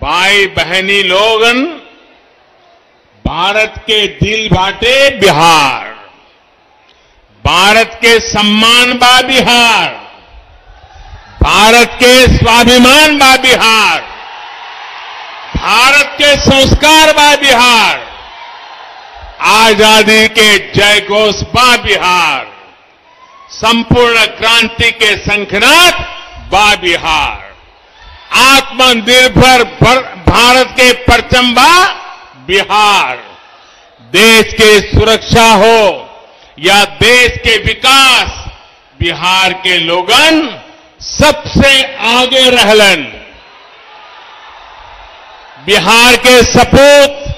भाई बहनी लोगन, भारत के दिल बाटे बिहार, भारत के सम्मान बा बिहार, भारत के स्वाभिमान बा बिहार, भारत के संस्कार बा बिहार, आजादी के जय घोष बा बिहार, संपूर्ण क्रांति के शंखनाद बा बिहार, आत्मनिर्भर भारत के परचम बा बिहार। देश की सुरक्षा हो या देश के विकास, बिहार के लोगन सबसे आगे रहलन। बिहार के सपूत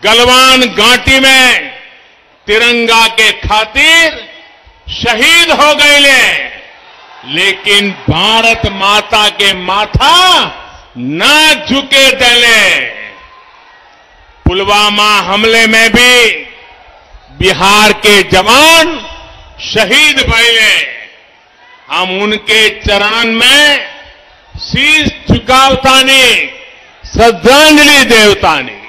गलवान घाटी में तिरंगा के खातिर शहीद हो गए, लेकिन भारत माता के माथा ना झुके देले। पुलवामा हमले में भी बिहार के जवान शहीद भइले। हम उनके चरण में शीश झुकावतानी, श्रद्धांजलि देवतानी।